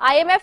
IMF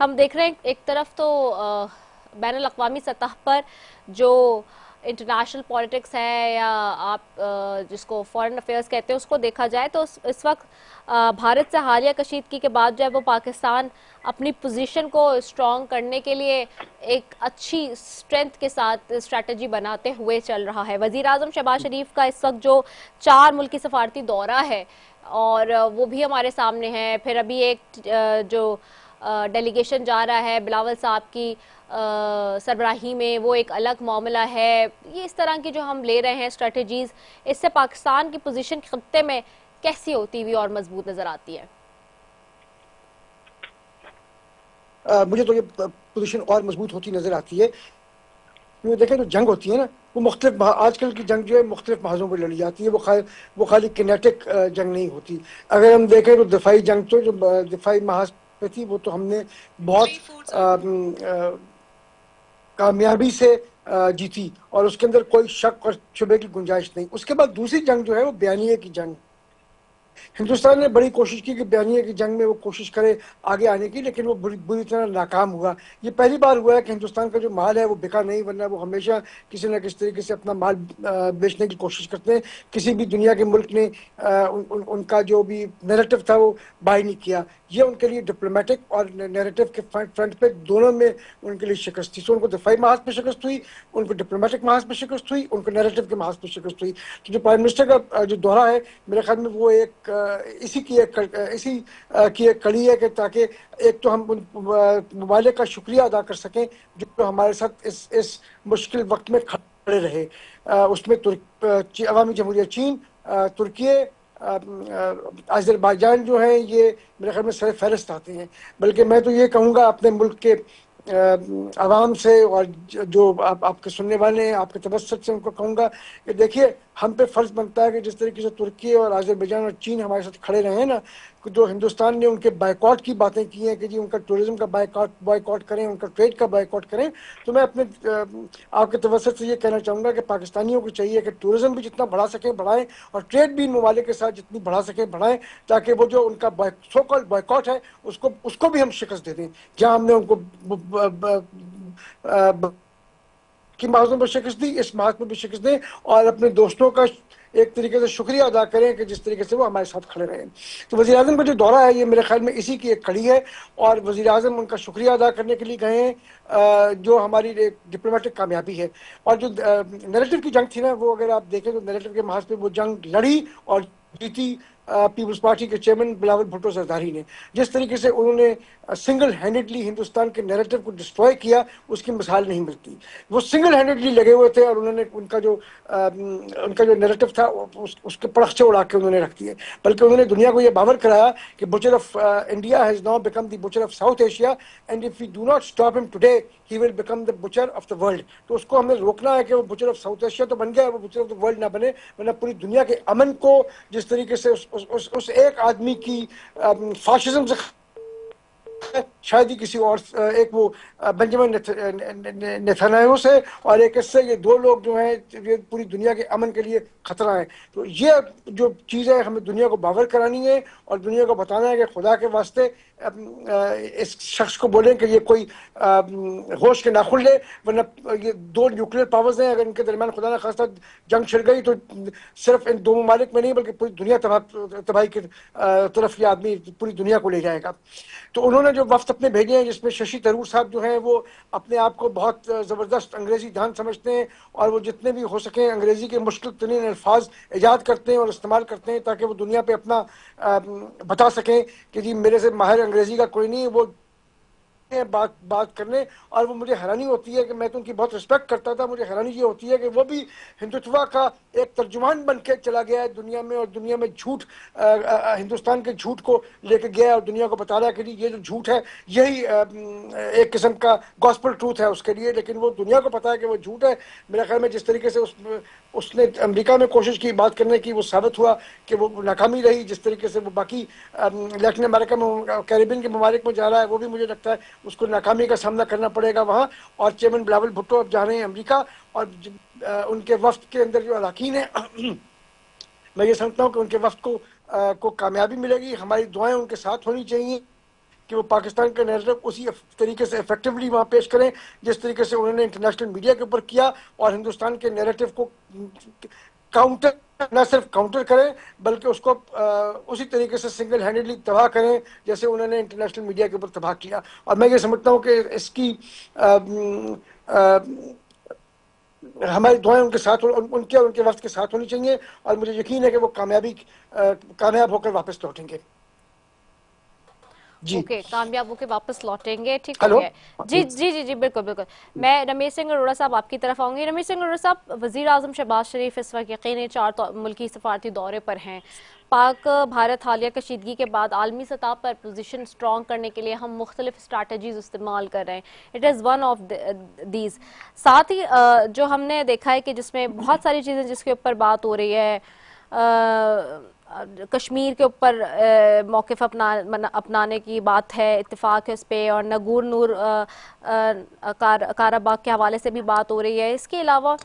ہم دیکھ رہے ہیں ایک طرف تو بین الاقوامی سطح پر جو انٹرنیشنل پالیٹکس ہے یا آپ جس کو فارن افیئرس کہتے ہیں اس کو دیکھا جائے تو اس وقت بھارت سے حالیہ کشیدگی کے بعد جو ہے وہ پاکستان اپنی پوزیشن کو اسٹرانگ کرنے کے لیے ایک اچھی اسٹرینتھ کے ساتھ اسٹریٹجی بناتے ہوئے چل رہا ہے. وزیر اعظم شہباز شریف کا اس وقت جو 4 ملکی سفارتی دورہ ہے اور وہ بھی ہمارے سامنے ہے. پھر ابھی ایک جو ڈیلیگیشن جا رہا ہے بلاول صاحب کی سربراہی میں, وہ ایک الگ معاملہ ہے. یہ اس طرح کی جو ہم لے رہے ہیں اسٹریٹجیز, اس سے پاکستان کی پوزیشن خطے میں کیسی ہوتی ہوئی اور مضبوط نظر آتی ہے؟ مجھے تو یہ پوزیشن اور مضبوط ہوتی نظر آتی ہے. دیکھیں جو جنگ ہوتی ہے نا وہ مختلف, آج کل کی جنگ جو ہے مختلف محاذوں پر لڑی جاتی ہے, وہ خالی کینیٹک جنگ نہیں ہوتی. اگر ہم دیکھیں تو دفاعی جنگ تو جو دفاعی محاذ پہ تھی وہ تو ہم نے بہت کامیابی سے جیتی اور اس کے اندر کوئی شک اور شبے کی گنجائش نہیں. اس کے بعد دوسری جنگ جو ہے وہ بیانیے کی جنگ. ہندوستان نے بڑی کوشش کی کہ بیانیے کی جنگ میں وہ کوشش کرے آگے آنے کی, لیکن وہ بری طرح ناکام ہوا. یہ پہلی بار ہوا ہے کہ ہندوستان کا جو مال ہے وہ بکا نہیں, ورنہ وہ ہمیشہ کسی نہ کسی طریقے سے اپنا مال بیچنے کی کوشش کرتے ہیں. کسی بھی دنیا کے ملک نے ان کا جو بھی نیریٹو تھا وہ بائی نہیں کیا. یہ ان کے لیے ڈپلومیٹک اور نیریٹو کے فرنٹ پہ دونوں میں ان کے لیے شکست تھی. سو ان کو دفاعی محاذ پہ شکست ہوئی, ان کو ڈپلومیٹک محاذ پہ شکست ہوئی, ان کو نیریٹو کے محاذ پہ شکست ہوئی. تو جو پرائم منسٹر کا جو دورہ ہے میرے خیال میں وہ ایک اسی کی ایک کڑی ہے کہ تاکہ ایک تو ہم ان ممالک کا شکریہ ادا کر سکیں جو ہمارے ساتھ اس مشکل وقت میں کھڑے رہے. اس میں عوامی جمہوریہ چین, ترکیے, آذربائیجان جو ہیں یہ میرے خیال میں سر فہرست آتے ہیں. بلکہ میں تو یہ کہوں گا اپنے ملک کے عوام سے اور جو آپ کے سننے والے ہیں آپ کے تبسط سے ان کو کہوں گا کہ دیکھیے ہم پہ فرض بنتا ہے کہ جس طریقے سے ترکی اور آذربائیجان اور چین ہمارے ساتھ کھڑے رہے ہیں نا, جو ہندوستان نے ان کے بائیکاٹ کی باتیں کی ہیں کہ جی ان کا ٹورزم کا بائیکاٹ کریں, ان کا ٹریڈ کا بائیکاٹ کریں, تو میں اپنے آپ کے توسط سے یہ کہنا چاہوں گا کہ پاکستانیوں کو چاہیے کہ ٹورزم بھی جتنا بڑھا سکیں بڑھائیں اور ٹریڈ بھی ان ممالک کے ساتھ جتنی بڑھا سکیں بڑھائیں, تاکہ وہ جو ان کا سو کالڈ بائیکاٹ ہے اس کو بھی ہم شکست دے دیں. جہاں ہم نے ان کو کی محاذوں پر شکست دی, اس محاذ پر بھی شکست دیں اور اپنے دوستوں کا ایک طریقے سے شکریہ ادا کریں کہ جس طریقے سے وہ ہمارے ساتھ کھڑے رہے. تو وزیر اعظم کا جو دورہ ہے یہ میرے خیال میں اسی کی ایک کڑی ہے اور وزیر اعظم ان کا شکریہ ادا کرنے کے لیے گئے ہیں جو ہماری ڈپلومیٹک کامیابی ہے. اور جو نیریٹو کی جنگ تھی نا وہ اگر آپ دیکھیں تو نیریٹو کے محاذ پہ وہ جنگ لڑی اور جیتی پیپلز پارٹی کے چیئرمین بلاول بھٹو زرداری نے. جس طریقے سے انہوں نے سنگل ہینڈڈلی ہندوستان کے نیریٹو کو ڈسٹروائے کیا اس کی مثال نہیں ملتی. وہ سنگل ہینڈڈلی لگے ہوئے تھے اور انہوں نے ان کا جو نیریٹو تھا اس کے پڑخچے اڑا کے انہوں نے رکھ دیے. بلکہ انہوں نے دنیا کو یہ باور کرایا کہ butcher of India has now become the butcher of South Asia and if we do not stop him today he will become the butcher of the world. تو اس کو ہمیں روکنا ہے کہ وہ بچر آف ساؤتھ ایشیا تو بن گیا, وہ بچر آف دا ورلڈ نہ بنے, ورنہ پوری دنیا کے امن کو جس طریقے سے اس ایک آدمی کی فاشزم سے شاید ہی کسی اور ایک وہ بنجامن نیتانیاہو سے اور ایک اس سے, یہ دو لوگ جو ہیں یہ پوری دنیا کے امن کے لیے خطرہ ہیں. تو یہ جو چیز ہے ہمیں دنیا کو باور کرانی ہے اور دنیا کو بتانا ہے کہ خدا کے واسطے اس شخص کو بولیں کہ یہ کوئی ہوش کے ناخن لے, ورنہ یہ دو نیوکلیئر پاورز ہیں, اگر ان کے درمیان خدا نہ خواستہ جنگ چھڑ گئی تو صرف ان دو ممالک میں نہیں بلکہ پوری دنیا تباہی کی طرف یہ آدمی پوری دنیا کو لے جائے گا. تو انہوں نے جو وفد اپنے بھیجے ہیں جس میں ششی تھرور صاحب جو ہیں وہ اپنے آپ کو بہت زبردست انگریزی دان سمجھتے ہیں اور وہ جتنے بھی ہو سکیں انگریزی کے مشکل ترین الفاظ ایجاد کرتے ہیں اور استعمال کرتے ہیں تاکہ وہ دنیا پہ اپنا بتا سکیں کہ جی میرے سے ماہر انگریزی کا کوئی نہیں. وہ بات کرنے اور وہ مجھے حیرانی ہوتی ہے کہ میں تو ان کی بہت رسپیکٹ کرتا تھا, مجھے حیرانی یہ ہوتی ہے کہ وہ بھی ہندوتوا کا ایک ترجمان بن کے چلا گیا ہے دنیا میں اور دنیا میں جھوٹ ہندوستان کے جھوٹ کو لے کے گیا ہے اور دنیا کو بتا رہا ہے کہ یہ جو جھوٹ ہے یہی ایک قسم کا گاسپل ٹروتھ ہے اس کے لیے, لیکن وہ دنیا کو پتا ہے کہ وہ جھوٹ ہے. میرے خیال میں جس طریقے سے اس نے امریکہ میں کوشش کی بات کرنے کی وہ ثابت ہوا کہ وہ ناکامی رہی. جس طریقے سے وہ باقی لیٹن امریکہ میں کیریبین کے ممالک میں جا رہا ہے وہ بھی مجھے لگتا ہے اس کو ناکامی کا سامنا کرنا پڑے گا وہاں. اور چیئرمین بلاول بھٹو اب جا رہے ہیں امریکہ اور ان کے وفد کے اندر جو اراکین ہیں میں یہ سمجھتا ہوں کہ ان کے وفد کو کامیابی ملے گی. ہماری دعائیں ان کے ساتھ ہونی چاہیے کہ وہ پاکستان کا نیریٹو اسی طریقے سے افیکٹولی وہاں پیش کریں جس طریقے سے انہوں نے انٹرنیشنل میڈیا کے اوپر کیا, اور ہندوستان کے نیریٹو کو کاؤنٹر نہ صرف کاؤنٹر کریں بلکہ اس کو اسی طریقے سے سنگل ہینڈڈلی تباہ کریں جیسے انہوں نے انٹرنیشنل میڈیا کے اوپر تباہ کیا. اور میں یہ سمجھتا ہوں کہ اس کی ہماری دعائیں ان کے ساتھ ان کے وقت کے ساتھ ہونی چاہیے, اور مجھے یقین ہے کہ وہ کامیاب ہو کر واپس لوٹیں گے. جی اوکے, کامیاب ہو کے واپس لوٹیں گے, ٹھیک ہو ہلو گیا. جی جی جی جی بالکل بالکل. میں رمیش سنگھ اروڑا صاحب آپ کی طرف آؤں گی. رمیش سنگھ اروڑا صاحب, وزیر اعظم شہباز شریف اس وقت یقینی 4 ملکی سفارتی دورے پر ہیں. پاک بھارت حالیہ کشیدگی کے بعد عالمی سطح پر پوزیشن سٹرونگ کرنے کے لیے ہم مختلف اسٹریٹجیز استعمال کر رہے ہیں. It is one of these. ساتھ ہی جو ہم نے دیکھا ہے کہ جس میں بہت ساری چیزیں جس کے اوپر بات ہو رہی ہے, کشمیر کے اوپر موقف اپنانے کی بات ہے, اتفاق ہے اس پہ, اور نگور کاراباغ کے حوالے سے بھی بات ہو رہی ہے. اس کے علاوہ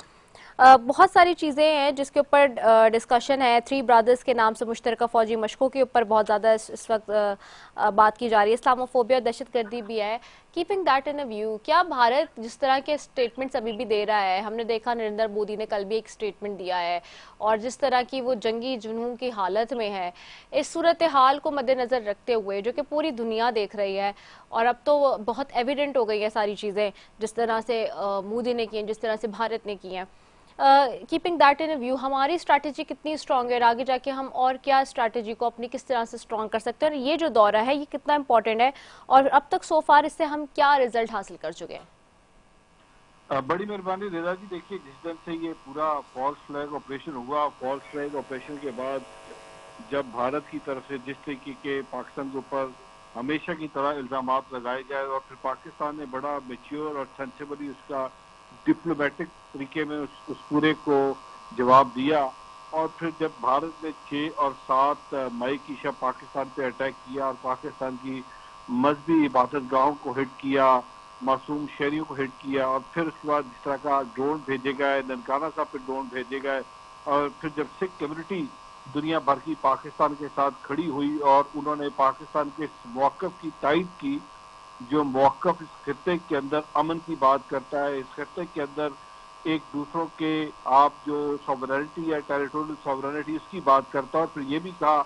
بہت ساری چیزیں ہیں جس کے اوپر ڈسکشن ہے. 3 برادرز کے نام سے مشترکہ فوجی مشقوں کے اوپر بہت زیادہ اس وقت بات کی جا رہی ہے. اسلاموفوبیا, دہشت گردی بھی ہے. کیپنگ دیٹ ان ویو, کیا بھارت جس طرح کے اسٹیٹمنٹس ابھی بھی دے رہا ہے, ہم نے دیکھا نریندر مودی نے کل بھی ایک اسٹیٹمنٹ دیا ہے, اور جس طرح کی وہ جنگی جنون کی حالت میں ہے, اس صورتحال کو مد نظر رکھتے ہوئے جو کہ پوری دنیا دیکھ رہی ہے, اور اب تو بہت ایویڈنٹ ہو گئی ہیں ساری چیزیں جس طرح سے مودی نے کی ہیں, جس طرح سے بھارت نے کی ہیں, کیپنگ دیٹ ان ویو ہماری اسٹریٹجی کتنی اسٹرانگ ہے, اور آگے جا کے ہم اور کیا اسٹریٹجی کو اپنی کس طرح سے اسٹرانگ کر سکتے ہیں, اور یہ جو دورہ ہے یہ کتنا امپورٹنٹ ہے, اور اب تک سو فار اس سے ہم کیا رزلٹ حاصل کر چکے ہیں؟ بڑی مہربانی رضا جی. دیکھیے, جس دن سے یہ پورا فالس فلیگ آپریشن ہوا, فالس فلیگ آپریشن کے بعد جب بھارت کی طرف سے جس طریقے کے پاکستان کے اوپر ہمیشہ کی طرح الزامات لگائے جائے, اور پھر پاکستان نے بڑا میچیور اور سینسیبلی اس کا ڈپلومیٹک طریقے میں اس پورے کو جواب دیا, اور پھر جب بھارت نے 6 اور 7 مئی کی شب پاکستان پہ اٹیک کیا اور پاکستان کی مذہبی عبادت گاہوں کو ہٹ کیا, معصوم شہریوں کو ہٹ کیا, اور پھر اس کے بعد جس طرح کا ڈرون بھیجے گئے, ننکانہ صاحب پہ ڈرون بھیجے گئے, اور پھر جب سکھ کمیونٹی دنیا بھر کی پاکستان کے ساتھ کھڑی ہوئی اور انہوں نے پاکستان کے اس موقف کی تائید کی جو موقف اس خطے کے اندر امن کی بات کرتا ہے, اس خطے کے اندر ایک دوسروں کے آپ جو سوورنٹی ہے, ٹیریٹوریل سوورنٹی, اس کی بات کرتا ہے. اور پھر یہ بھی کہا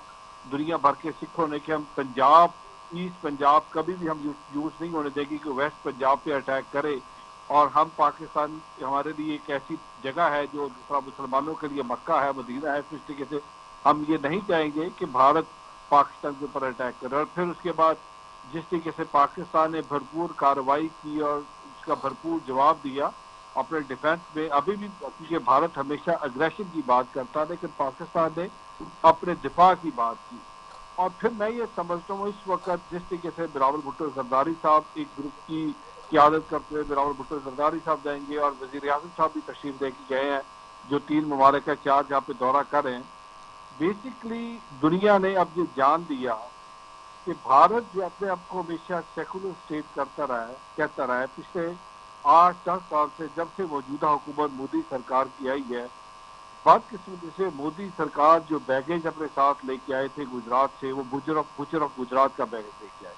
دنیا بھر کے سکھوں نے کہ ہم پنجاب, ایسٹ پنجاب کبھی بھی ہم یوز نہیں ہونے دیں گے کہ ویسٹ پنجاب پہ اٹیک کرے, اور ہم پاکستان ہمارے لیے ایک ایسی جگہ ہے جو جس طرح مسلمانوں کے لیے مکہ ہے, مدینہ ہے, اس طریقے سے ہم یہ نہیں چاہیں گے کہ بھارت پاکستان کے اوپر اٹیک کرے. اور پھر اس کے بعد جس طریقے سے پاکستان نے بھرپور کارروائی کی اور اس کا بھرپور جواب دیا اپنے ڈیفینس میں, ابھی بھی کیونکہ بھارت ہمیشہ اگریشن کی بات کرتا ہے لیکن پاکستان نے اپنے دفاع کی بات کی. اور پھر میں یہ سمجھتا ہوں اس وقت جس طریقے سے بلاول بھٹو زرداری صاحب ایک گروپ کی قیادت کرتے ہوئے بلاول بھٹو زرداری صاحب جائیں گے, اور وزیر اعظم صاحب بھی تشریف دے کے گئے ہیں جو 3 ممالک کا 4 جہاں پہ دورہ کر رہے ہیں. بیسکلی دنیا نے اب یہ جان دیا کہ بھارت جو اپنے آپ کو ہمیشہ سیکولر اسٹیٹ کہتا رہا ہے پچھلے 8-10 سال سے, جب سے موجودہ حکومت مودی سرکار کی آئی ہے, بدقسمتی سے مودی سرکار جو بیگیج اپنے ساتھ لے کے آئے تھے گجرات سے, وہ بچر آف گجرات کا بیگیج لے کے آئے,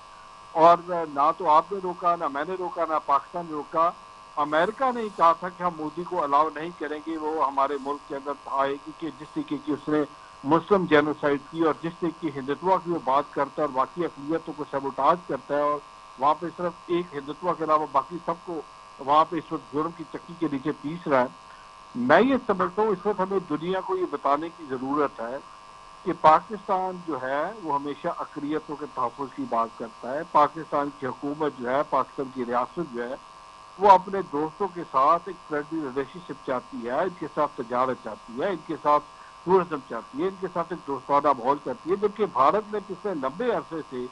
اور نہ تو آپ نے روکا, نہ میں نے روکا, نہ پاکستان نے روکا. امریکہ نے کہا تھا کہ ہم مودی کو الاؤ نہیں کریں گے وہ ہمارے ملک کے اندر آئے گی, کہ جس طریقے کی اس نے مسلم جینوسائڈ کی, اور جس طریقے کی ہندوتوا کی وہ بات کرتا ہے اور باقی اقلیتوں کو سیبوٹاج کرتا ہے, اور وہاں پہ صرف ایک ہندوتوا کے علاوہ باقی سب کو وہاں پہ اس وقت جرم کی چکی کے نیچے پیس رہا ہے. میں یہ سمجھتا ہوں اس وقت ہمیں دنیا کو یہ بتانے کی ضرورت ہے کہ پاکستان جو ہے وہ ہمیشہ اقلیتوں کے تحفظ کی بات کرتا ہے. پاکستان کی حکومت جو ہے, پاکستان کی ریاست جو ہے, وہ اپنے دوستوں کے ساتھ ایک فرینڈلی ریلیشن شپ چاہتی ہے, ان کے ساتھ تجارت چاہتی ہے, ان کے ساتھ ٹورزم چاہتی ہے, ان کے ساتھ ایک دوستانہ ماحول چاہتی ہے. جبکہ بھارت نے پچھلے 90 عرصے سے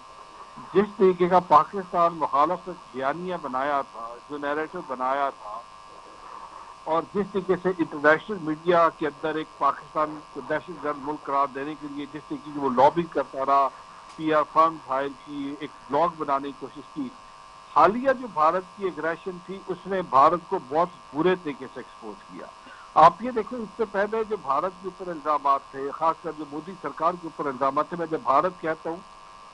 جس طریقے کا پاکستان مخالفت بیانیہ بنایا تھا, جو نیریٹو بنایا تھا, اور جس طریقے سے انٹرنیشنل میڈیا کے اندر ایک پاکستان کو دہشت گرد ملک قرار دینے کے لیے جس طریقے کی وہ لابنگ کرتا رہا, پی آر فرم ہائر کی, ایک بلاگ بنانے کی کوشش کی, حالیہ جو بھارت کی اگریشن تھی اس نے بھارت کو بہت برے طریقے سے ایکسپوز کیا. آپ یہ دیکھیں, اس سے پہلے جو بھارت کے اوپر الزامات تھے, خاص کر جو مودی سرکار کے اوپر الزامات تھے, میں جب بھارت کہتا ہوں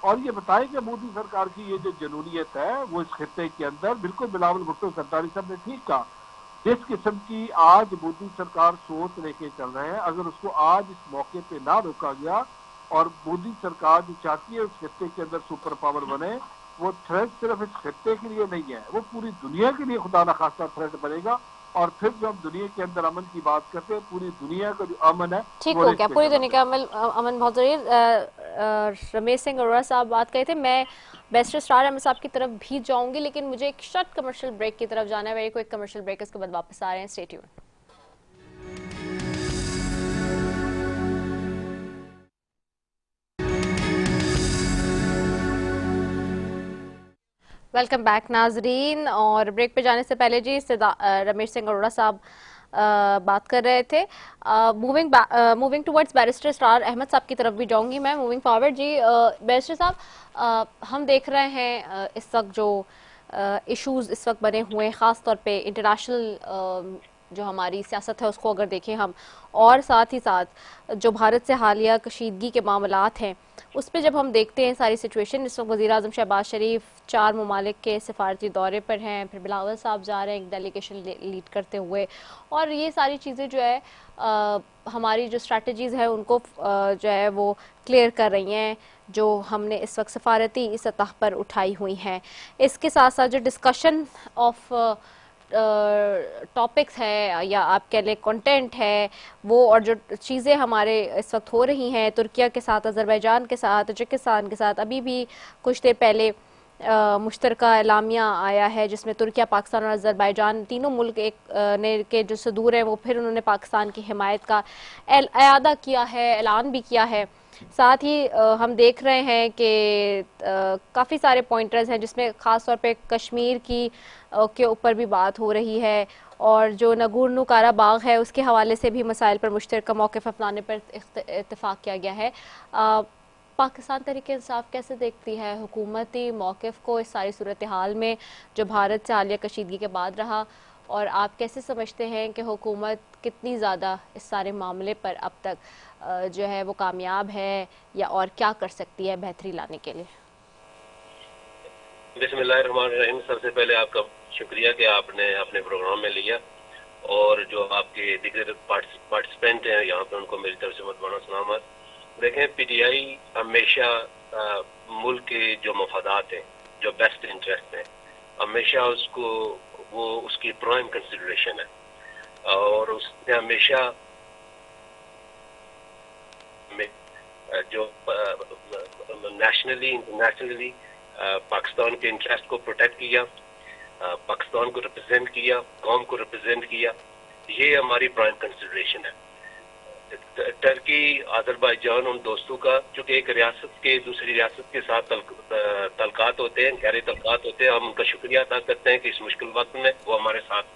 اور یہ بتائیں کہ مودی سرکار کی یہ جو جنونیت ہے وہ اس خطے کے اندر بالکل بلاول بھٹو زرداری صاحب نے ٹھیک کہا، جس قسم کی آج مودی سرکار سوچ لے کے چل رہے ہیں، اگر اس کو آج اس موقع پہ نہ روکا گیا اور مودی سرکار جو چاہتی ہے اس خطے کے اندر سپر پاور بنے، وہ تھریٹ صرف اس خطے کے لیے نہیں ہے، وہ پوری دنیا کے لیے خدا نخواستہ تھریٹ بنے گا. اور پھر جو ہم دنیا کے اندر امن کی بات کرتے ہیں، پوری دنیا کا جو امن ہے ٹھیک وہ ہو رسک گیا، پہ پوری چلا دنیا جائے. کا امن بہت ضروری ہے. رمیش سنگھ اروڑا صاحب بات کہے تھے، میں بیسٹر اسرار احمد صاحب کی طرف بھی جاؤں گی، لیکن مجھے ایک شارٹ کمرشل بریک کی طرف جانا ہے. ویری کوئک کمرشل بریک، اس کے بعد واپس آ رہے ہیں. Stay tune. ویلکم بیک ناظرین. اور بریک پہ جانے سے پہلے جی رمیش سنگھ اروڑا صاحب بات کر رہے تھے. موونگ ٹورڈز بیرسٹر اسرار احمد صاحب کی طرف بھی جاؤں گی میں. موونگ فارورڈ جی بیرسٹر صاحب، ہم دیکھ رہے ہیں اس وقت جو ایشوز اس وقت بنے ہوئے ہیں، خاص طور پہ انٹرنیشنل جو ہماری سیاست ہے اس کو اگر دیکھیں ہم، اور ساتھ ہی ساتھ جو بھارت سے حالیہ کشیدگی کے معاملات ہیں اس پہ جب ہم دیکھتے ہیں ساری سچویشن. اس وقت وزیر اعظم شہباز شریف 4 ممالک کے سفارتی دورے پر ہیں، پھر بلاول صاحب جا رہے ہیں ایک ڈیلیگیشن لیڈ کرتے ہوئے، اور یہ ساری چیزیں جو ہے ہماری جو اسٹریٹجیز ہیں ان کو جو ہے وہ کلیئر کر رہی ہیں جو ہم نے اس وقت سفارتی سطح پر اٹھائی ہوئی ہیں. اس کے ساتھ ساتھ جو ڈسکشن آف ٹاپکس ہے یا آپ کہہ لیں کنٹینٹ ہے وہ، اور جو چیزیں ہمارے اس وقت ہو رہی ہیں ترکیہ کے ساتھ، آذربائیجان کے ساتھ، تاجکستان کے ساتھ، ابھی بھی کچھ دیر پہلے مشترکہ اعلامیہ آیا ہے جس میں ترکیہ، پاکستان اور آذربائیجان تینوں ملک کے جو صدور ہیں وہ پھر انہوں نے پاکستان کی حمایت کا اعادہ کیا ہے، اعلان بھی کیا ہے. ساتھ ہی ہم دیکھ رہے ہیں کہ کافی سارے پوائنٹرز ہیں جس میں خاص طور پہ کشمیر کے اوپر بھی بات ہو رہی ہے، اور جو نگورنو کاراباغ ہے اس کے حوالے سے بھی مسائل پر مشترکہ موقف اپنانے پر اتفاق کیا گیا ہے. پاکستان تحریک انصاف کیسے دیکھتی ہے حکومتی موقف کو اس ساری صورتحال میں جو بھارت سے حالیہ کشیدگی کے بعد رہا، اور آپ کیسے سمجھتے ہیں کہ حکومت کتنی زیادہ اس سارے معاملے پر اب تک جو ہے وہ کامیاب ہے یا اور کیا کر سکتی ہے بہتری لانے کے لیے؟ بسم اللہ الرحمن الرحیم. سب سے پہلے آپ کا شکریہ کہ آپ نے اپنے پروگرام میں لیا، اور جو آپ کے دیگر پارٹیسپینٹ ہیں یہاں پہ ان کو میری طرف سے مدمانہ سلامت. دیکھیں، پی ٹی آئی ہمیشہ ملک کے جو مفادات ہیں، جو بیسٹ انٹرسٹ ہیں، ہمیشہ اس کی پرائم کنسیڈریشن ہے، اور اس نے ہمیشہ جو نیشنلی انٹرنیشنلی پاکستان کے انٹرسٹ کو پروٹیکٹ کیا، پاکستان کو ریپرزینٹ کیا، قوم کو ریپرزینٹ کیا. یہ ہماری پرائم کنسیڈریشن ہے. ٹرکی، آذربائیجان، ان دوستوں کا چونکہ ایک ریاست کے دوسری ریاست کے ساتھ تعلقات ہوتے ہیں، گہرے تعلقات ہوتے ہیں، ہم ان کا شکریہ ادا کرتے ہیں کہ اس مشکل وقت میں وہ ہمارے ساتھ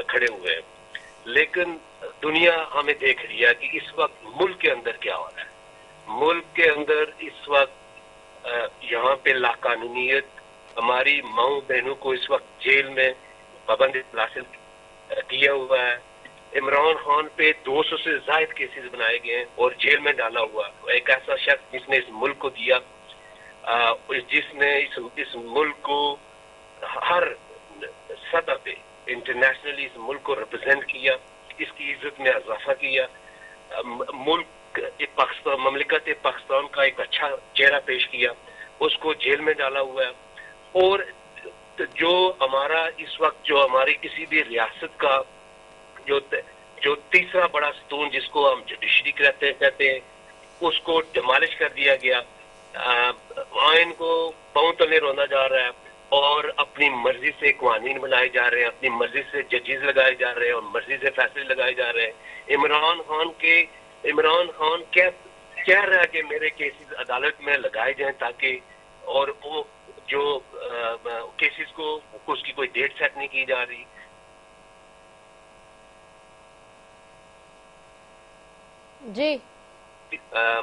کھڑے ہوئے ہیں. لیکن دنیا ہمیں دیکھ رہی ہے کہ اس وقت ملک کے اندر کیا ہو رہا ہے. ملک کے اندر اس وقت یہاں پہ لاقانونیت، ہماری ماؤں بہنوں کو اس وقت جیل میں پابندی حاصل کیا ہوا ہے. عمران خان پہ 200 سے زائد کیسز بنائے گئے ہیں اور جیل میں ڈالا ہوا. ایک ایسا شخص جس نے اس ملک کو دیا، جس نے اس ملک کو ہر سطح پہ انٹرنیشنلی اس ملک کو ریپرزینٹ کیا، اس کی عزت میں اضافہ کیا، مملکت پاکستان کا ایک اچھا چہرہ پیش کیا، اس کو جیل میں ڈالا ہوا ہے. اور جو ہمارا اس وقت جو ہماری کسی بھی ریاست کا جو تیسرا بڑا ستون جس کو ہم جوڈیشری کہتے ہیں، اس کو ڈیمالش کر دیا گیا. آئین کو پاؤں تلے روندا جا رہا ہے، اور اپنی مرضی سے قوانین بنائے جا رہے ہیں، اپنی مرضی سے ججز لگائے جا رہے ہیں، اور مرضی سے فیصلے لگائے جا رہے ہیں. عمران خان کہہ رہا ہے کہ میرے کیسز عدالت میں لگائے جائیں تاکہ، اور وہ جو کیسز کو اس کی کوئی ڈیٹ سیٹ نہیں کی جا رہی. جی،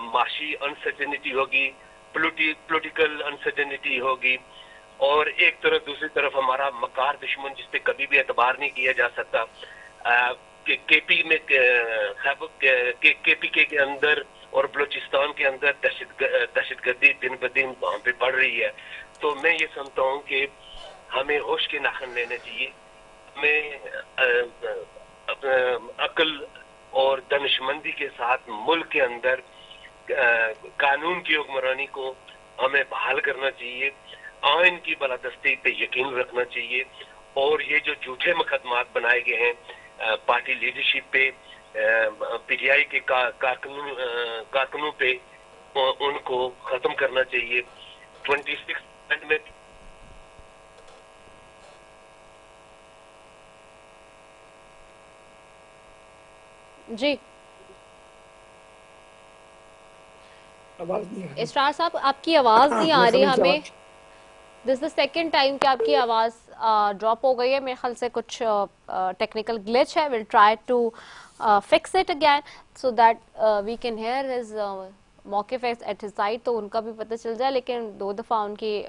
معاشی انسرٹینٹی ہوگی، پولیٹیکل انسرٹینٹی ہوگی، اور ایک طرف دوسری طرف ہمارا مکار دشمن جس پہ کبھی بھی اعتبار نہیں کیا جا سکتا. کے پی کے اندر اور بلوچستان کے اندر دہشت گردی دن بدن وہاں پہ بڑھ رہی ہے. تو میں یہ سمجھتا ہوں کہ ہمیں ہوش کے ناخن لینے چاہیے. ہمیں عقل اور دانشمندی کے ساتھ ملک کے اندر قانون کی حکمرانی کو ہمیں بحال کرنا چاہیے. آئین کی بالادستی پہ یقین رکھنا چاہیے. اور یہ جو جھوٹے مقدمات بنائے گئے ہیں پارٹی لیڈرشپ پہ, پی ٹی آئی کے کارکنوں پہ, ان کو ختم کرنا چاہیے. 26 میں جی آواز نہیں آ رہی. اسرار صاحب آپ کی آواز نہیں آ رہی میرے خیال ہمیں. سے دس دا سیکنڈ ٹائم کہ آپ کی آواز ڈراپ ہو گئی ہے. میرے خیال سے کچھ ٹیکنیکل گلچ ہے. We'll try to fix it again so that we can hear his موقف ایٹ ہز سائڈ, تو ان کا بھی پتہ چل جائے. لیکن 2 دفعہ ان کی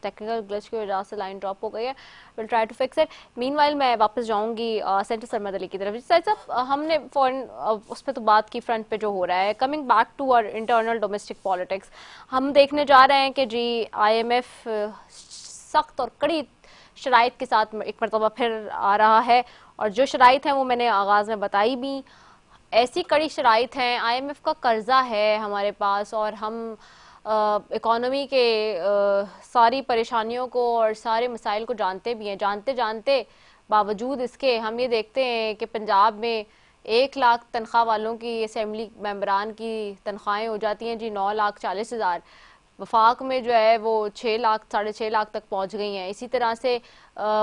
ٹیکنیکل گلچ کی وجہ سے لائن ڈراپ ہو گئی ہے. We'll try to fix it. Meanwhile میں واپس جاؤں گی سینٹر سرمد علی کی طرف. سر صاحب ہم نے فورن اس پہ تو بات کی فرنٹ پہ جو ہو رہا ہے. Coming back to our internal domestic politics, ہم دیکھنے جا رہے ہیں کہ جی آئی ایم ایف سخت اور کڑی شرائط کے ساتھ ایک مرتبہ پھر آ رہا ہے. اور جو شرائط ہیں وہ میں نے آغاز میں بتائی بھی. ایسی کڑی شرائط ہیں, آئی ایم ایف کا قرضہ ہے ہمارے پاس, اور ہم اکانومی کے ساری پریشانیوں کو اور سارے مسائل کو جانتے بھی ہیں. جانتے باوجود اس کے ہم یہ دیکھتے ہیں کہ پنجاب میں 1 لاکھ تنخواہ والوں کی, اسمبلی ممبران کی تنخواہیں ہو جاتی ہیں جی 9,40,000. وفاق میں جو ہے وہ 6 لاکھ 6.5 لاکھ تک پہنچ گئی ہیں. اسی طرح سے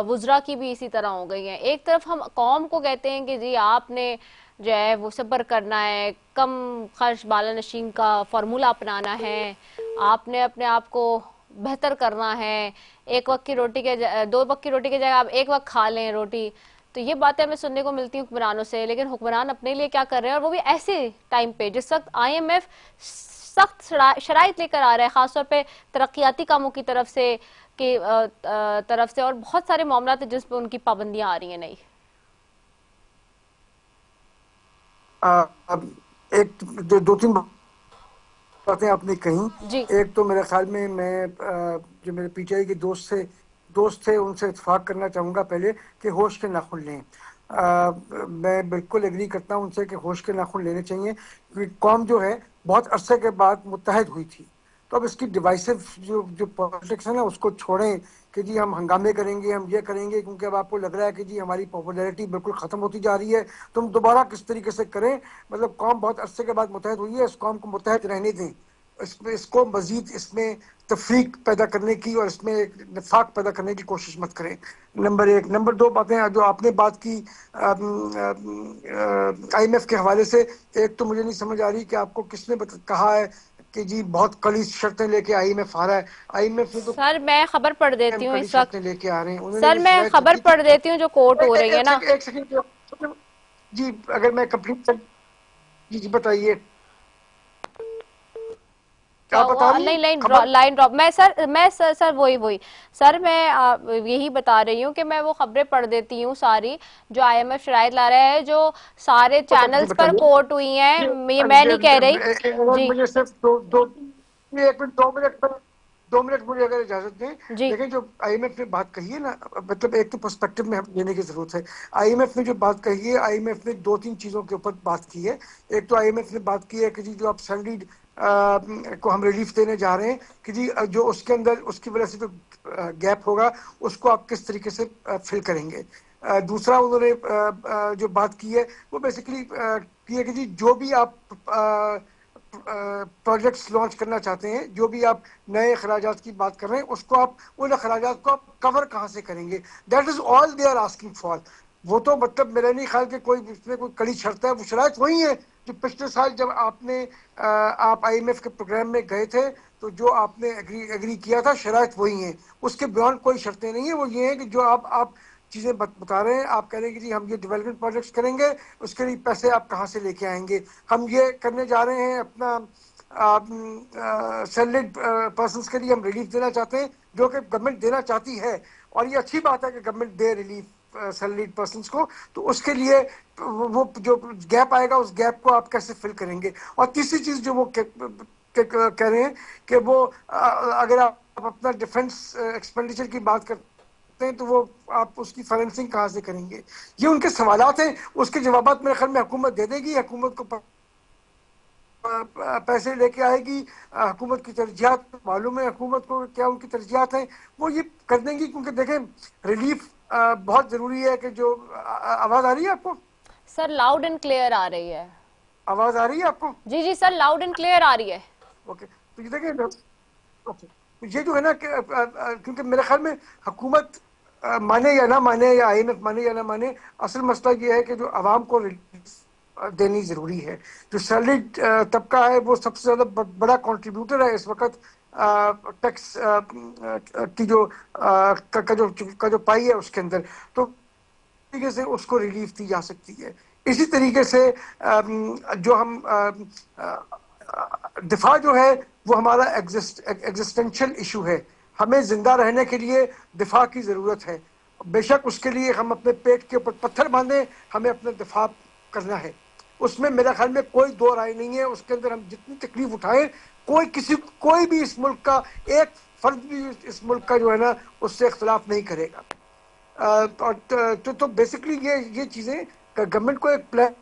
وزراء کی بھی اسی طرح ہو گئی ہیں. ایک طرف ہم قوم کو کہتے ہیں کہ جی آپ نے جو ہے وہ صبر کرنا ہے, کم خرچ بالا نشین کا فارمولہ اپنانا ہے, آپ نے اپنے آپ کو بہتر کرنا ہے, 1 وقت کی روٹی کے 2 وقت کی روٹی کی جگہ آپ 1 وقت کھا لیں روٹی. تو یہ باتیں ہمیں سننے کو ملتی ہیں حکمرانوں سے. لیکن حکمران اپنے لیے کیا کر رہے ہیں, اور وہ بھی ایسے ٹائم پہ جس وقت آئی ایم ایف سخت شرائط لے کر آ رہا ہے, خاص طور پہ ترقیاتی کاموں کی طرف سے اور بہت سارے معاملات ہیں جس پہ ان کی پابندیاں آ رہی ہیں. نہیں ایک 2-3 باتیں آپ نے کہیں. جی ایک تو میرے خیال میں جو میرے پی ٹی آئی کے دوست تھے ان سے اتفاق کرنا چاہوں گا پہلے کہ ہوش کے ناخن لیں. میں بالکل ایگری کرتا ہوں ان سے کہ ہوش کے ناخن لینے چاہیے, کیونکہ قوم جو ہے بہت عرصے کے بعد متحد ہوئی تھی. تو اب اس کی ڈیوائسو جو پالیٹکس ہے نا اس کو چھوڑیں کہ جی ہم ہنگامے کریں گے, ہم یہ کریں گے, کیونکہ اب آپ کو لگ رہا ہے کہ جی ہماری پاپولیرٹی بالکل ختم ہوتی جا رہی ہے. تم دوبارہ کس طریقے سے کریں, مطلب قوم بہت عرصے کے بعد متحد ہوئی ہے, اس قوم کو متحد رہنے دیں. اس کو مزید اس میں تفریق پیدا کرنے کی اور اس میں ایک نفاق پیدا کرنے کی کوشش مت کریں. نمبر 1. نمبر 2 باتیں جو آپ نے بات کی آئی ایم ایف کے حوالے سے. ایک تو مجھے نہیں سمجھ آ رہی کہ آپ کو کس نے کہا ہے کہ جی بہت کڑی شرطیں لے کے آئی ایم ایف آ رہا ہے. آئی ایم ایف نے تو سر میں خبر پڑھ دیتی ہوں کڑی اس شرطیں وقت. لے کے آ رہے ہیں. انہوں نے سر جو میں شرائط خبر رکھی تھی, پڑھ دیتی ہوں جو کوٹ ہو رہی ہے نا. ایک سیکنڈ جی, اگر میں کمپلیٹ جی بتائیے کیا آپ بتا ہوا؟ رہی ہیں نہیں خبر. Line drop. میں سر وہی سر میں یہی بتا رہی ہوں کہ میں وہ خبریں پڑھ دیتی ہوں ساری جو آئی ایم ایف شرائط لا رہا ہے, جو سارے جی چینلز پر بتائیے. کوٹ ہوئی ہیں. یہ میں نہیں کہہ رہی. جی مجھے صرف 2 منٹ مجھے اگر اجازت دیں. جی دیکھیں جو آئی ایم ایف نے بات کہی ہے نا, مطلب ایک تو پرسپیکٹو میں لینے کی ضرورت ہے. آئی ایم ایف نے جو بات کہی ہے, آئی ایم ایف نے 2-3 چیزوں کے اوپر بات کی ہے. ایک تو آئی ایم ایف نے بات کی ہے کہ جی جو آپ سینڈیڈ کو ہم ریلیف دینے جا رہے ہیں کہ جی جو اس کے اندر اس کی وجہ سے جو گیپ ہوگا اس کو آپ کس طریقے سے فل کریں گے. دوسرا انہوں نے جو بات کی ہے وہ بیسیکلی کی ہے کہ جی جو بھی آپ پروجیکٹس لانچ کرنا چاہتے ہیں, جو بھی آپ نئے اخراجات کی بات کر رہے ہیں, اس کو آپ ان اخراجات کو آپ کور کہاں سے کریں گے. That is all they are asking for. وہ تو مطلب میرا نہیں خیال کہ کوئی اس میں کوئی کڑی شرط ہے. وہ شرائط وہی ہے جو پچھلے سال جب آپ آئی ایم ایف کے پروگرام میں گئے تھے تو جو آپ نے ایگری کیا تھا, شرائط وہی ہیں. اس کے بیانڈ کوئی شرطیں نہیں ہیں. وہ یہ ہے کہ جو آپ چیزیں بتا رہے ہیں, آپ کہہ رہے ہیں کہ جی ہم یہ ڈیولپمنٹ پروجیکٹس کریں گے, اس کے لیے پیسے آپ کہاں سے لے کے آئیں گے. ہم یہ کرنے جا رہے ہیں اپنا سیلریڈ پرسنس کے لیے ہم ریلیف دینا چاہتے ہیں, جو کہ گورنمنٹ دینا چاہتی ہے, اور یہ اچھی بات ہے کہ گورنمنٹ دے ریلیف. سیلریڈ پرسنس کو, تو اس کے لیے وہ جو گیپ آئے گا اس گیپ کو آپ کیسے فل کریں گے. اور تیسری چیز جو وہ کہہ رہے ہیں کہ وہ اگر آپ اپنا ڈیفنس ایکسپینڈیچر کی بات کرتے ہیں تو وہ آپ اس کی فائنینسنگ کہاں سے کریں گے. یہ ان کے سوالات ہیں, اس کے جوابات میرے خیال میں حکومت دے دے گی. حکومت کو پیسے لے کے آئے گی, حکومت کی ترجیحات معلوم ہے حکومت کو کیا ان کی ترجیحات ہیں, وہ یہ کر دیں گی. کیونکہ دیکھیں ریلیف بہت ضروری ہے. کہ جو آواز آ رہی ہے آپ کو؟ سر لاؤڈ اینڈ کلیئر آ رہی ہے. آواز آ رہی ہے آپ کو؟ جی جی سر لاؤڈ اینڈ کلیئر آ رہی ہے. اوکے, تو یہ دیکھیں یہ جو ہے نا کہ کیونکہ میرے خیال میں حکومت مانے یا نہ مانے, یا IMF مانے یا نہ مانے, اصل مسئلہ یہ ہے کہ جو عوام کو ریلیف دینی ضروری ہے. جو سیلریڈ طبقہ ہے وہ سب سے زیادہ بڑا کنٹریبیوٹر ہے اس وقت ٹیکس کی جو پائی ہے اس کے اندر. تو طریقے سے اس کو ریلیف دی جا سکتی ہے. اسی طریقے سے جو ہم دفاع جو ہے وہ ہمارا ایگزسٹینشل ایشو ہے. ہمیں زندہ رہنے کے لیے دفاع کی ضرورت ہے. بے شک اس کے لیے ہم اپنے پیٹ کے اوپر پتھر باندھیں, ہمیں اپنا دفاع کرنا ہے. اس میں میرے خیال میں کوئی دو رائے نہیں ہے. اس کے اندر ہم جتنی تکلیف اٹھائیں, کوئی بھی اس ملک کا ایک فرد بھی اس ملک کا جو ہے نا اس سے اختلاف نہیں کرے گا. تو بیسکلی یہ چیزیں گورنمنٹ کو ایک پلان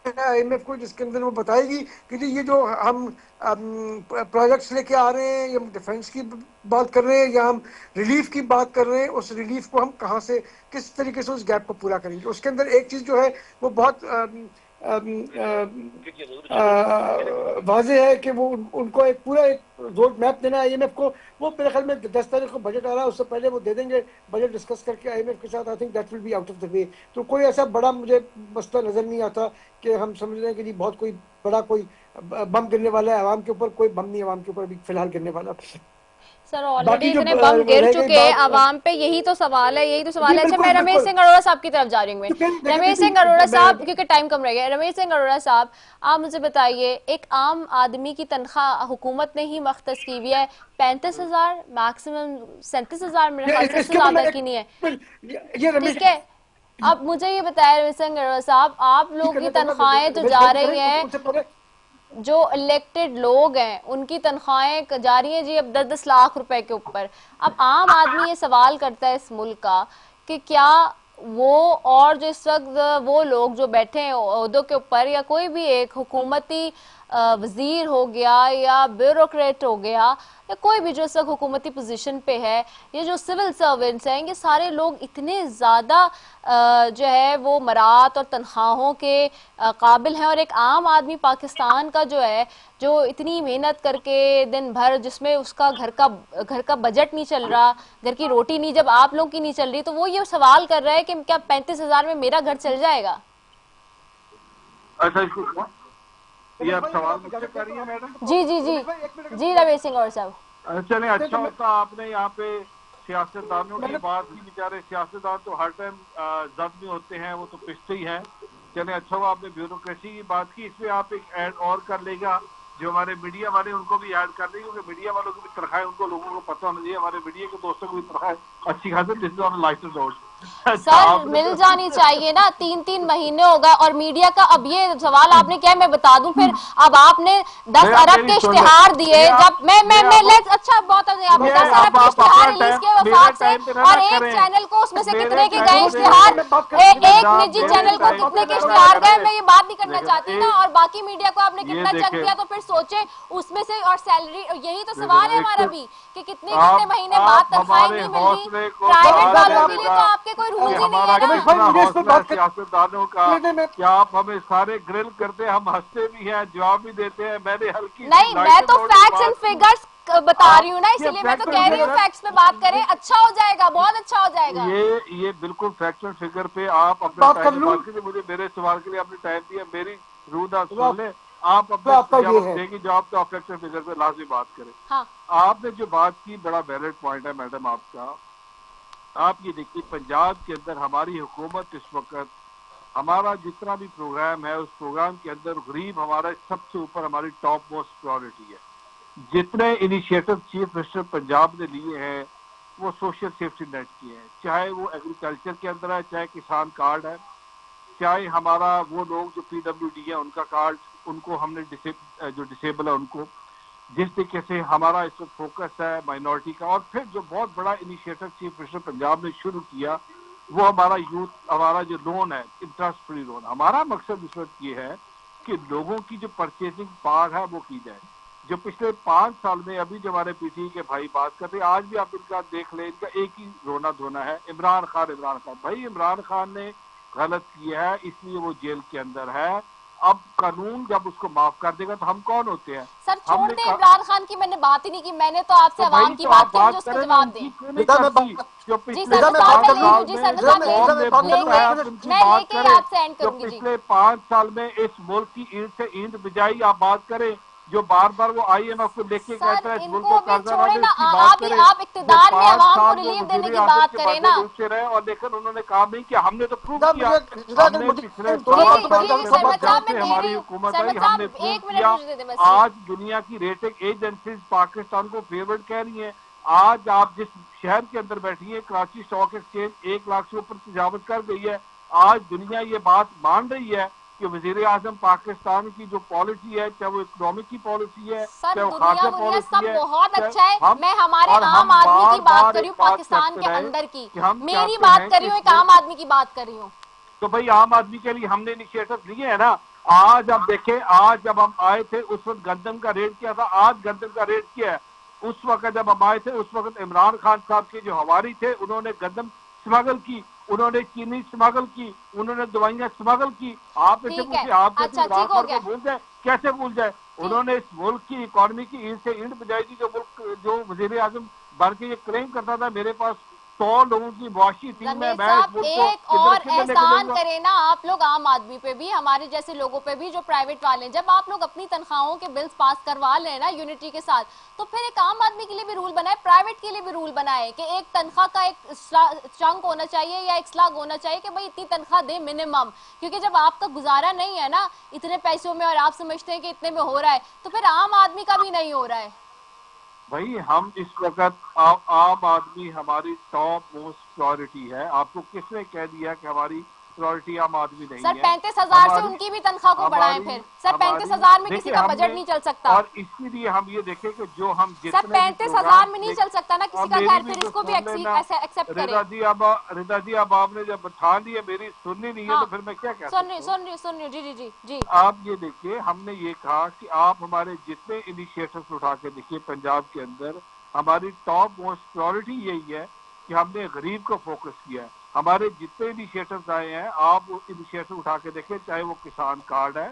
IMF کو, جس کے اندر وہ بتائے گی کہ جی یہ جو ہم پروجیکٹس لے کے آ رہے ہیں, یا ہم ڈیفنس کی بات کر رہے ہیں, یا ہم ریلیف کی بات کر رہے ہیں, اس ریلیف کو ہم کہاں سے کس طریقے سے اس گیپ کو پورا کریں گے. اس کے اندر ایک چیز جو ہے وہ بہت واضح ہے کہ وہ ان کو ایک پورا ایک روڈ میپ دینا ہے IMF کو. وہ میرے خیال میں 10 تاریخ کو بجٹ آ رہا ہے, اس سے پہلے وہ دے دیں گے بجٹ ڈسکس کر کے IMF کے ساتھ. I think that will be out of the way. تو کوئی ایسا بڑا مجھے مسئلہ نظر نہیں آتا کہ ہم سمجھ رہے ہیں کہ جی بہت کوئی بڑا کوئی بم گرنے والا ہے عوام کے اوپر. کوئی بم نہیں عوام کے اوپر ابھی فی الحال گرنے والا. سر آلریڈی اتنے بم گر چکے ہیں عوام پہ, یہی تو سوال ہے. اچھا میں رمیش سنگھ اروڑا صاحب کی طرف جا رہی ہوں. رمیش سنگھ اروڑا صاحب, کیونکہ ٹائم کم رہ گیا, رمیش سنگھ اروڑا صاحب آپ مجھے بتائیے, ایک عام آدمی کی تنخواہ حکومت نے ہی مختص کی ہوئی ہے 35,000, میکسیمم 37,000 میرے خیال سے, اس سے زیادہ کی نہیں ہے. ٹھیک ہے, اب مجھے یہ بتائیں رمیش سنگھ اروڑا صاحب, آپ لوگ کی تنخواہیں جو جا رہی ہیں, جو الیکٹڈ لوگ ہیں ان کی تنخواہیں جا رہی ہیں جی اب 10-10 لاکھ روپے کے اوپر. اب عام آدمی یہ سوال کرتا ہے اس ملک کا کہ کیا وہ اور جو اس وقت وہ لوگ جو بیٹھے ہیں عہدوں کے اوپر, یا کوئی بھی ایک حکومتی وزیر ہو گیا یا بیوروکریٹ ہو گیا, یا کوئی بھی جو اس وقت حکومتی پوزیشن پہ ہے, یہ جو سول سرونٹس ہیں, یہ سارے لوگ اتنے زیادہ جو ہے وہ مرات اور تنخواہوں کے قابل ہیں. اور ایک عام آدمی پاکستان کا جو ہے, جو اتنی محنت کر کے دن بھر, جس میں اس کا گھر کا بجٹ نہیں چل رہا, گھر کی روٹی نہیں, جب آپ لوگ کی نہیں چل رہی, تو وہ یہ سوال کر رہا ہے کہ کیا 35,000 میں میرا گھر چل جائے گا؟ اچھا یہ آپ سوال مجھ سے کر رہی ہیں میڈم؟ جی جی جی جی رمیش سنگھ اور صاحب. چلیں اچھا ہوتا آپ نے یہاں پہ سیاستدانوں کی بات کی. بیچارے سیاستدان تو ہر ٹائم زخمی ہوتے ہیں, وہ تو پستے ہی ہیں. چلیں اچھا ہوا آپ نے بیوروکریسی کی بات کی. اس میں آپ ایک ایڈ اور کر لے گا, جو ہمارے میڈیا والے ان کو بھی ایڈ کر دیں گے, کیونکہ میڈیا والوں کی بھی تنخواہیں ان کو لوگوں کو پتہ ہونا چاہیے. ہمارے میڈیا کے دوستوں کو بھی تنخواہیں اچھی خاصی دس آن لائسنس نوٹ سر مل جانی چاہیے نا. 3 مہینے ہو گئے, اور میڈیا کا اب یہ سوال آپ نے کیا میں بتا دوں پھر, اب آپ نے 10 ارب کے اشتہار دیے, جب میں اچھا بہت آپ نے 10 ارب کے اشتہار ریلیز کیے وفاق سے, اور ایک چینل کو اس میں سے کتنے کے گئے اشتہار, ایک نجی چینل کو کتنے کے اشتہار گئے, میں یہ بات نہیں کرنا چاہتی نا. اور باقی میڈیا کو آپ نے کتنا چک دیا, تو پھر سوچیں اس میں سے. اور سیلری, یہی تو سوال ہے ہمارا بھی کہ کتنے مہینے بعد تنخواہیں نہیں مل رہی پرائیویٹ والوں کے لیے. تو آپ کے کوئی رولز ہی نہیں ہے نا سیاستدانوں کا. کیا آپ ہمیں سارے گرل کرتے, ہم ہنستے بھی ہیں, جواب بھی دیتے ہیں. میں نے ہلکی نہیں, میں تو فیکٹس اینڈ فگرز بتا رہی ہوں نا, اسی لیے میں تو کہہ رہی ہوں فیکٹس پہ بات کریں, اچھا ہو جائے گا, بہت اچھا ہو جائے گا. یہ بالکل فیکٹ اینڈ فگر پہ آپ اپنا ٹائم بات کیجیے. مجھے میرے سوال کے لیے آپ نے ٹائم دیا, میری روح سن لیں. آپ اپنے جواب دیں گی, جواب تو آپ فیکٹ اینڈ فگر پہ لازمی بات کریں. آپ نے جو بات کی بڑا ویلڈ پوائنٹ ہے میڈم آپ کا. آپ یہ دیکھیے پنجاب کے اندر ہماری حکومت اس وقت, ہمارا جتنا بھی پروگرام ہے اس پروگرام کے اندر غریب ہمارا سب سے اوپر ہماری ٹاپ موسٹ پرائورٹی ہے. جتنے انیشیٹو چیف منسٹر پنجاب نے لیے ہیں, وہ سوشل سیفٹی نیٹ کی ہے، چاہے وہ ایگریکلچر کے اندر ہے، چاہے کسان کارڈ ہے، چاہے ہمارا وہ لوگ جو پی ڈبلیو ڈی ہے ان کا کارڈ، ان کو ہم نے جو ڈسیبل ہے ان کو، جس طریقے سے ہمارا اس وقت فوکس ہے مائنورٹی کا، اور پھر جو بہت بڑا انیشیٹو چیف منسٹر پنجاب نے شروع کیا وہ ہمارا یوتھ، ہمارا جو لون ہے انٹرسٹ فری لون. ہمارا مقصد اس وقت یہ ہے کہ لوگوں کی جو پرچیزنگ پاور ہے وہ کی جائے. جو پچھلے 5 سال میں ابھی جو ہمارے پی ٹی کے بھائی بات کرتے ہیں، آج بھی آپ ان کا دیکھ لیں، ان کا ایک ہی رونا دھونا ہے عمران خان. بھائی عمران خان نے غلط کیا ہے اس لیے وہ جیل کے اندر ہے. اب قانون جب اس کو معاف کر دے گا تو ہم کون ہوتے ہیں؟ سر چھوڑ دیں عمران خان کی، میں نے بات ہی نہیں کی، میں نے تو آپ سے عوام کی بات کی، مجھے اس کا جواب دیں. جی سر میں صاحب میں لے لوں، جی سر میں صاحب لے لوں، میں لے کے ہی آپ سے اینڈ جو کروں گی. جی پچھلے 5 سال میں اس ملک کی اینٹ سے اینٹ بجائی آپ بات کریں، جو بار بار وہ آئی ایم ایف کو لکھ کے کہتا ہے اس سر ان ملک کو کو بھی قرضہ نہ چھوڑے دے، نا، اس کی بات کریں. آپ اقتدار میں عوام کو 5 سال ریلیف وہ دینے وزیر کی اعظم بات کے کریں بدلے نا. روپ سے رہے، اور لیکن انہوں نے کام نہیں کیا. ہم نے تو پروو جزاک کیا، اللہ ہم نے مجھے پچھلے دونوں 16 باتوں سال پر سے سرمد جب صاحب میں سے دے ہماری رہی ہوں، حکومت سرمد رہی ہم صاحب نے پروو ایک منٹ کیا. مجھے دے دیں بس. آج دنیا کی ریٹنگ ایجنسیز پاکستان کو فیورڈ کہہ رہی ہیں. آج آپ جس شہر کے اندر بیٹھی ہیں کراچی اسٹاک ایکسچینج 1 لاکھ سے اوپر تجاوز کر گئی ہے. آج دنیا یہ بات مان رہی ہے کہ وزیر اعظم پاکستان کی جو پالیسی ہے، چاہے وہ اکنامک کی پالیسی ہے، سر چاہے وہ دنیا خارجہ منیا پالیسی سب ہے، بہت چاہے اچھا ہے، ہم میں ہمارے اور عام ہم آدمی کی بار بات بار کر رہی ایک ہوں، بات پاکستان کرتے کے رہے اندر کی، کہ ہم میری چاہتے بات ہیں کر کہ رہی ہوں، اس ایک عام ملک، آدمی کی بات کر رہی ہوں. تو بھئی عام آدمی کے لیے ہم نے انیشیٹو لیے ہیں نا. آج اب دیکھیں، آج جب ہم آئے تھے اس وقت گندم کا ریٹ کیا تھا، آج گندم کا ریٹ کیا ہے. اس وقت جب ہم آئے تھے اس وقت عمران خان صاحب کے جو ہواری تھے انہوں نے گندم سمگل کی، انہوں نے چینی سمگل کی، انہوں نے دوائیاں سمگل کی. آپ اسے ٹھیک ہے، پوچھیں، آپ جیسے اچھا عمران ٹھیک ہو خان گیا. کو بھول جائے، کیسے بھول جائے؟ انہوں نے اس ملک کی اکانومی کی اینٹ سے اینٹ بجائی تھی. جو ملک جو وزیر اعظم بن کے یہ کلیم کرتا تھا میرے پاس 100 لوگوں کی معاشی ٹیم ہے، رمیش میں اس صاحب ملک کو ایک کدھر اور کدھر لے کے جاؤں احسان گا. کریں نا آپ لوگ عام آدمی پہ بھی، ہمارے جیسے لوگوں پہ بھی جو پرائیویٹ والے ہیں. جب آپ لوگ اپنی تنخواہوں کے بلز پاس کروا لیں نا یونٹی کے ساتھ، تو پھر ایک عام آدمی کے لیے بھی رول بنائے، پرائیویٹ کے لیے بھی رول بنائے کہ ایک تنخواہ کا ایک چنک ہونا چاہیے یا ایک سلاگ ہونا چاہیے کہ بھئی اتنی تنخواہ دے منیمم. کیونکہ جب آپ کا گزارا نہیں ہے نا اتنے پیسوں میں اور آپ سمجھتے ہیں کہ اتنے میں ہو رہا ہے، تو پھر عام آدمی کا بھی نہیں ہو رہا ہے. بھائی ہم اس وقت عام آدمی ہماری ٹاپ موسٹ پرائورٹی ہے. آپ کو کس نے کہہ دیا کہ ہماری پرائورٹی عام آدمی سر نہیں ہے؟ 35,000 سے ان کی بھی تنخواہ کو بڑھائیں پھر. سر ہماری 35,000 میں کسی دیکھیں کا ہم بجٹ نے، نہیں چل سکتا. اور اسی لیے ہم یہ دیکھیں کہ جو ہم سر جتنے بھی 35,000 میں نہیں چل سکتا نا کسی اب کا، میری خیر بھی پھر تو اس کو بھی سن لینا ایکسیپٹ کریں. رضا جی، اب آپ نے جب ٹھان لی ہے میری سننی نہیں ہے ہاں تو پھر میں کیا کہہ سن سکتا ہوں؟ رہی ہوں، جی جی جی جی. آپ یہ دیکھیے، ہم نے یہ کہا کہ آپ ہمارے جتنے انیشیٹوز اٹھا کے دیکھیے پنجاب کے اندر، ہماری ٹاپ موسٹ پرائورٹی یہی ہے کہ ہم نے غریب کو فوکس کیا ہے. ہمارے جتنے انیشیٹوز آئے ہیں آپ وہ انیشیٹو اٹھا کے دیکھیں، چاہے وہ کسان کارڈ ہے،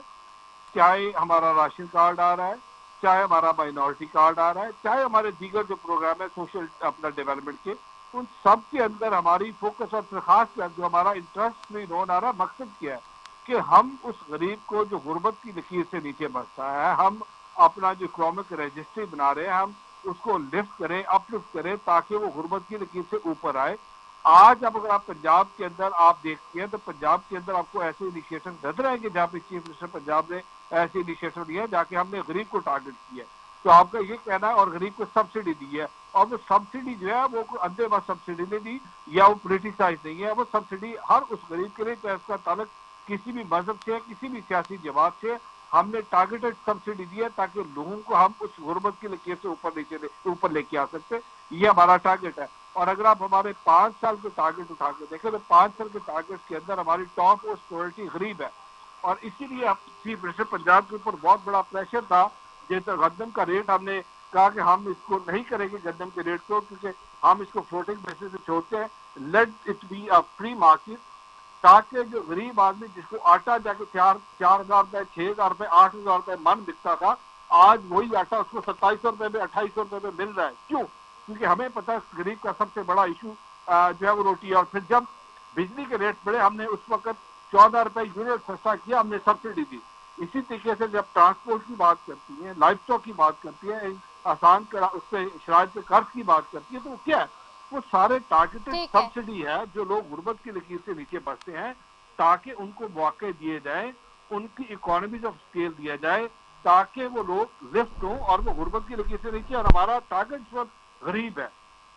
چاہے ہمارا راشن کارڈ آ رہا ہے، چاہے ہمارا مائنورٹی کارڈ آ رہا ہے، چاہے ہمارے دیگر جو پروگرام ہے سوشل اپنا ڈیولپمنٹ کے، ان سب کے اندر ہماری فوکس اور درخواست ہے جو ہمارا انٹرسٹ فری لون آ رہا ہے. مقصد کیا ہے کہ ہم اس غریب کو جو غربت کی لکیر سے نیچے بڑھتا ہے، ہم اپنا جو اکنامک رجسٹری بنا رہے ہیں، ہم اس کو لفٹ کریں، اپ لفٹ کریں تاکہ وہ غربت کی لکیر سے اوپر آئے. آج اب اگر آپ پنجاب کے اندر آپ دیکھتے ہیں تو پنجاب کے اندر آپ کو ایسے انیشیٹو نظر آئیں گے جہاں پہ چیف منسٹر پنجاب نے ایسے انیشیٹو لیا جا کے ہم نے غریب کو ٹارگٹ کیا ہے. تو آپ کا یہ کہنا ہے، اور غریب کو سبسڈی دی ہے، اور وہ سبسڈی جو ہے وہ اندھے بس سبسڈی نہیں دی یا وہ پولیٹیسائز نہیں ہے، وہ سبسڈی ہر اس غریب کے لیے چاہے اس کا تعلق کسی بھی مذہب سے، کسی بھی سیاسی جماعت سے، ہم نے ٹارگیٹڈ سبسڈی دی ہے تاکہ لوگوں کو ہم اس غربت کی لکیر سے اوپر لے کے آ سکتے. یہ ہمارا ٹارگیٹ ہے. اور اگر آپ ہمارے 5 سال کے ٹارگیٹ اٹھا کے دیکھیں تو 5 سال کے ٹارگیٹ کے اندر ہماری ٹاپ موسٹ پرائورٹی غریب ہے. اور اسی لیے چیف منسٹر پنجاب کے اوپر بہت بڑا پریشر تھا. جیسے گندم کا ریٹ ہم نے کہا کہ ہم اس کو نہیں کریں گے گندم کے ریٹ کو، کیونکہ ہم اس کو فلوٹنگ بیسس سے چھوڑتے ہیں. Let it be a free market, تاکہ جو غریب آدمی جس کو آٹا جا کے 4,000 روپے، 6,000 روپے، 8,000 روپے من بکتا تھا، آج وہی آٹا اس کو 2,700 روپے میں، 2,800 روپے میں مل رہا ہے. کیوں؟ کیونکہ ہمیں پتہ ہے غریب کا سب سے بڑا ایشو جو ہے وہ روٹی ہے. اور پھر جب بجلی کے ریٹ بڑھے ہم نے اس وقت 14 روپے یونٹ سستا کیا، ہم نے سبسڈی دی. اسی طریقے سے جب ٹرانسپورٹ کی بات کرتی ہے، لائف اسٹاک کی بات کرتی ہے، آسان اس پہ شرائط پہ قرض کی بات کرتی ہے، تو وہ کیا ہے؟ وہ سارے ٹارگیٹڈ ٹھیک ہے. سبسڈی ہے جو لوگ غربت کی لکیر سے نیچے بڑھتے ہیں تاکہ ان کو مواقع دیے جائیں، ان کی اکانومیز آف اسکیل دیا جائے تاکہ وہ لوگ لفٹ ہوں اور وہ غربت کی لکیر سے نیچے. اور ہمارا ٹارگیٹ اس وقت غریب ہے.